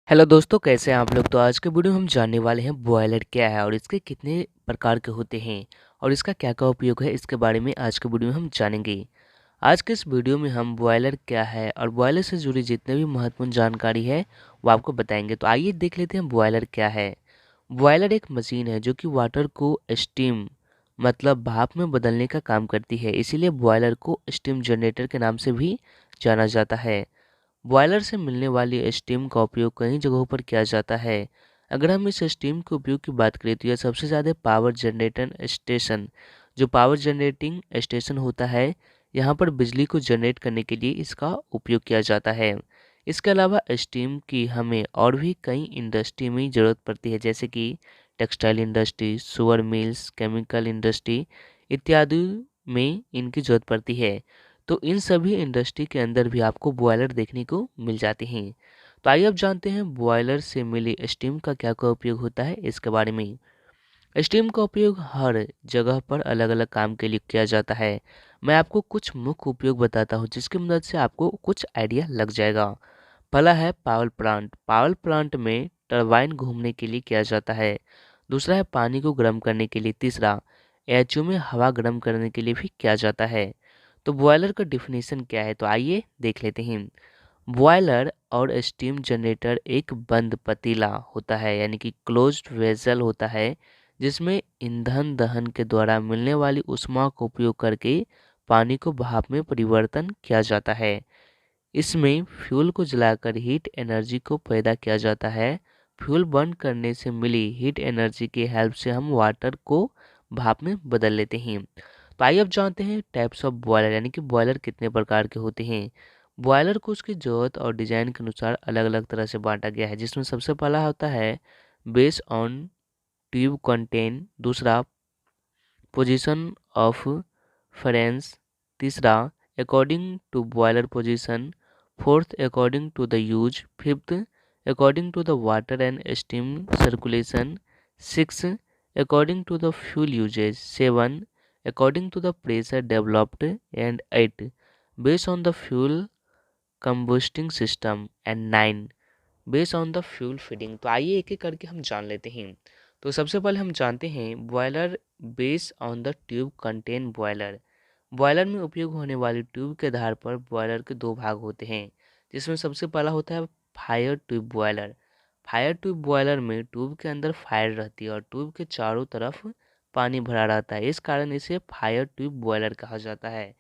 Hello दोस्तों, कैसे हैं आप लोग। तो आज के वीडियो में हम जानने वाले हैं बॉयलर क्या है और इसके कितने प्रकार के होते हैं और इसका क्या क्या उपयोग है, इसके बारे में आज के वीडियो में हम जानेंगे। आज के इस वीडियो में हम बॉयलर क्या है और बॉयलर से जुड़ी जितने भी महत्वपूर्ण जानकारी है वो आपको बताएंगे। तो आइए देख लेते हैं बॉयलर क्या है। बॉयलर एक मशीन है जो कि वाटर को स्टीम मतलब भाप में बदलने का काम करती है, इसीलिए बॉयलर को स्टीम जनरेटर के नाम से भी जाना जाता है। बॉयलर से मिलने वाली स्टीम का उपयोग कई जगहों पर किया जाता है। अगर हम इस स्टीम के उपयोग की बात करें तो यह सबसे ज़्यादा पावर जनरेटर स्टेशन, जो पावर जनरेटिंग स्टेशन होता है, यहाँ पर बिजली को जनरेट करने के लिए इसका उपयोग किया जाता है। इसके अलावा स्टीम की हमें और भी कई इंडस्ट्री में ज़रूरत पड़ती है, जैसे कि textile industry, sugar mills, chemical industry इत्यादि में इनकी ज़रूरत पड़ती है। तो इन सभी इंडस्ट्री के अंदर भी आपको बॉयलर देखने को मिल जाते हैं। तो आइए अब जानते हैं बॉयलर से मिली स्टीम का क्या क्या उपयोग होता है इसके बारे में। स्टीम का उपयोग हर जगह पर अलग अलग काम के लिए किया जाता है। मैं आपको कुछ मुख्य उपयोग बताता हूँ जिसकी मदद से आपको कुछ आइडिया लग जाएगा। पहला है पावर प्लांट। पावर प्लांट में टरबाइन घूमने के लिए किया जाता है। दूसरा है पानी को गर्म करने के लिए। तीसरा, एचयू में हवा गर्म करने के लिए भी किया जाता है। तो बॉयलर का डिफिनीशन क्या है, तो आइए देख लेते हैं। बॉयलर और स्टीम जनरेटर एक बंद पतीला होता है, यानी कि क्लोज्ड वेसल होता है, जिसमें ईंधन दहन के द्वारा मिलने वाली ऊष्मा का उपयोग करके पानी को भाप में परिवर्तन किया जाता है। इसमें फ्यूल को जलाकर हीट एनर्जी को पैदा किया जाता है। फ्यूल बर्न करने से मिली हीट एनर्जी की हेल्प से हम वाटर को भाप में बदल लेते हैं। तो आइए अब जानते हैं टाइप्स ऑफ बॉयलर, यानी कि बॉयलर कितने प्रकार के होते हैं। बॉयलर को उसकी ज़रूरत और डिज़ाइन के अनुसार अलग अलग तरह से बांटा गया है, जिसमें सबसे पहला होता है बेस ऑन ट्यूब कंटेन। दूसरा, पोजीशन ऑफ फ्रेंस। तीसरा, according to boiler position. Fourth, according to the use. Fifth, according to the water and steam circulation. Six, according to the fuel usages. Seven, according to the pressure developed. And eight, based on the fuel combusting system. And nine, based on the fuel feeding. तो आइए एक एक करके हम जान लेते हैं। तो सबसे पहले हम जानते हैं boiler based on the tube contain boiler. Boiler में उपयोग होने वाली ट्यूब के आधार पर बॉयलर के दो भाग होते हैं, जिसमें सबसे पहला होता है fire tube boiler. Fire tube boiler में ट्यूब के अंदर फायर रहती है और ट्यूब के चारों तरफ पानी भरा रहता है, इस कारण इसे फायर ट्यूब बॉयलर कहा जाता है।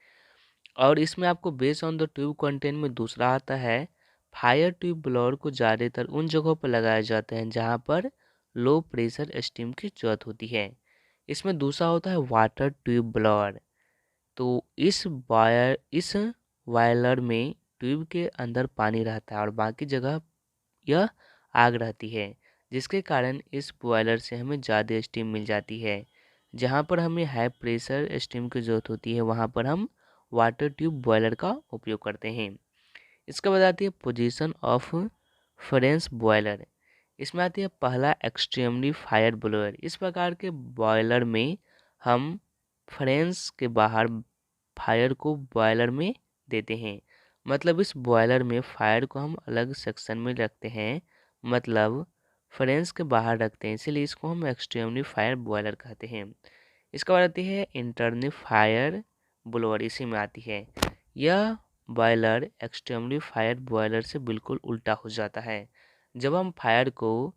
और इसमें आपको based on the tube content में दूसरा आता है फायर ट्यूब ब्लोअर, को ज़्यादातर उन जगहों पर लगाए जाते हैं जहां पर लो प्रेशर स्टीम की जरूरत होती है। इसमें दूसरा होता है वाटर ट्यूब ब्लोअर। तो इस बॉयलर में ट्यूब के अंदर पानी रहता है और बाकी जगह यह आग रहती है, जिसके कारण इस बॉयलर से हमें ज़्यादा स्टीम मिल जाती है। जहाँ पर हमें हाई प्रेशर स्टीम की ज़रूरत होती है वहाँ पर हम वाटर ट्यूब बॉयलर का उपयोग करते हैं। इसके बाद आती है पोजीशन ऑफ फ्रेंच बॉयलर। इसमें आती है पहला एक्सट्रीमली फायर ब्लोअर। इस प्रकार के बॉयलर में हम फ्रेंच के बाहर फायर को बॉयलर में देते हैं। मतलब इस बॉयलर में फायर को हम अलग सेक्शन में रखते हैं, मतलब फ्रेंच के बाहर रखते हैं, इसीलिए इसको हम एक्सट्रीमली फायर बॉयलर कहते हैं। इसके बाद आती है इंटरनल फायर ब्लोअर, इसी में आती है। यह बॉयलर एक्सट्रीमली फायर बॉयलर से बिल्कुल उल्टा हो जाता है। जब हम फायर को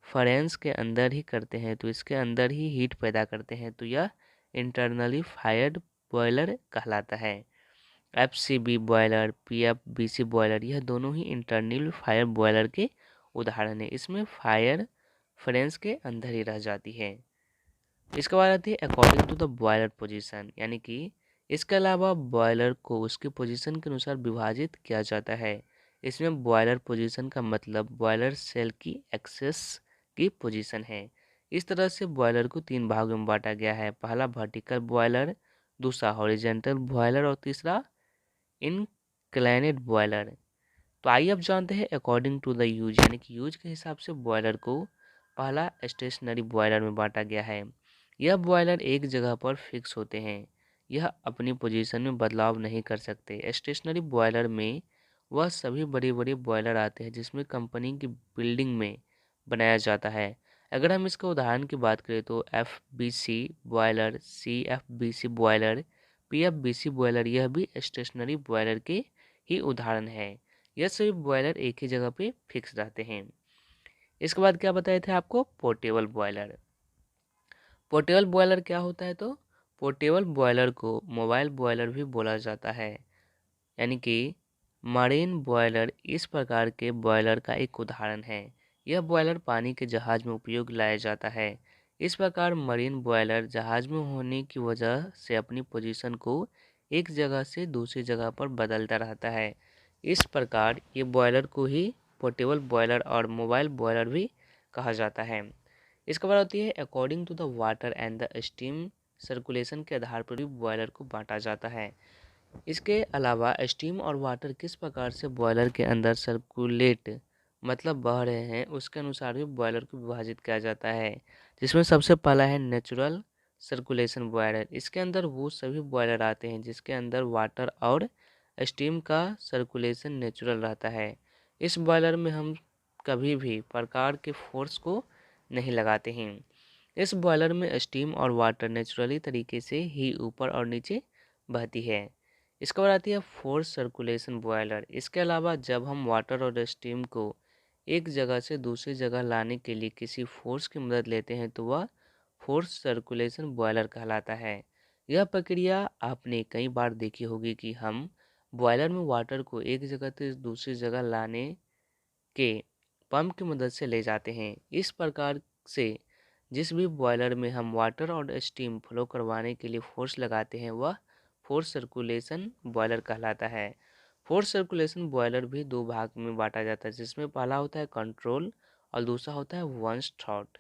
फ्रेंच के अंदर ही करते हैं तो इसके अंदर ही हीट पैदा करते हैं, तो यह इंटरनली फायर्ड बॉयलर कहलाता है। एफसीबी बॉयलर, पीएफबीसी बॉयलर, यह दोनों ही इंटरनल फायर बॉयलर के उदाहरण है। इसमें फायर फ्रेंच के अंदर ही रह जाती है। इसके बाद आती है according to the boiler position, यानी कि इसके अलावा बॉयलर को उसके पोजीशन के अनुसार विभाजित किया जाता है। इसमें बॉयलर पोजीशन का मतलब बॉयलर सेल की एक्सेस की पोजीशन है। इस तरह से बॉयलर को तीन भागों में बांटा गया है। पहला वर्टिकल बॉयलर, दूसरा हॉरिजेंटल बॉयलर और तीसरा इनक्लाइनेड बॉयलर। तो आइए अब जानते हैं अकॉर्डिंग टू द यूज, यानी कि यूज के हिसाब से बॉयलर को पहला स्टेशनरी बॉयलर में बांटा गया है। यह बॉयलर एक जगह पर फिक्स होते हैं, यह अपनी पोजीशन में बदलाव नहीं कर सकते। स्टेशनरी बॉयलर में वह सभी बड़े-बड़े बॉयलर आते हैं जिसमें कंपनी की बिल्डिंग में बनाया जाता है। अगर हम इसका उदाहरण की बात करें तो एफबीसी बॉयलर, सीएफबीसी बॉयलर, पीएफबीसी बॉयलर यह भी स्टेशनरी बॉयलर के ही उदाहरण है। यह सभी बॉयलर एक ही जगह पे फिक्स रहते हैं। इसके बाद क्या बताए थे आपको, पोर्टेबल बॉयलर। पोर्टेबल बॉयलर क्या होता है, तो पोर्टेबल बॉयलर को मोबाइल बॉयलर भी बोला जाता है, यानी कि मरीन बॉयलर इस प्रकार के बॉयलर का एक उदाहरण है। यह बॉयलर पानी के जहाज में उपयोग लाया जाता है। इस प्रकार मरीन बॉयलर जहाज में होने की वजह से अपनी पोजीशन को एक जगह से दूसरी जगह पर बदलता रहता है। इस प्रकार ये बॉयलर को ही पोर्टेबल बॉयलर और मोबाइल बॉयलर भी कहा जाता है। इसके बाद होती है according to the water and the steam circulation के आधार पर भी बॉयलर को बांटा जाता है। इसके अलावा स्टीम और वाटर किस प्रकार से बॉयलर के अंदर सर्कुलेट मतलब बह रहे हैं उसके अनुसार भी बॉयलर को विभाजित किया जाता है, जिसमें सबसे पहला है नेचुरल सर्कुलेशन बॉयलर। इसके अंदर वो सभी बॉयलर आते हैं जिसके अंदर वाटर और स्टीम का सर्कुलेशन नेचुरल रहता है। इस बॉयलर में हम कभी भी प्रकार के फोर्स को नहीं लगाते हैं। इस बॉयलर में स्टीम और वाटर नेचुरली तरीके से ही ऊपर और नीचे बहती है। इसके बाद आती है फोर्स सर्कुलेशन बॉयलर। इसके अलावा जब हम वाटर और स्टीम को एक जगह से दूसरी जगह लाने के लिए किसी फोर्स की मदद लेते हैं तो वह फोर्स सर्कुलेशन बॉयलर कहलाता है। यह प्रक्रिया आपने कई बार देखी होगी कि हम बॉयलर में वाटर को एक जगह से दूसरी जगह लाने के पंप की मदद से ले जाते हैं। इस प्रकार से जिस भी बॉयलर में हम वाटर और स्टीम फ्लो करवाने के लिए फोर्स लगाते हैं वह फोर्स सर्कुलेशन बॉयलर कहलाता है। फोर्स सर्कुलेशन बॉयलर भी दो भाग में बांटा जाता है, जिसमें पहला होता है कंट्रोल और दूसरा होता है वंस थॉट।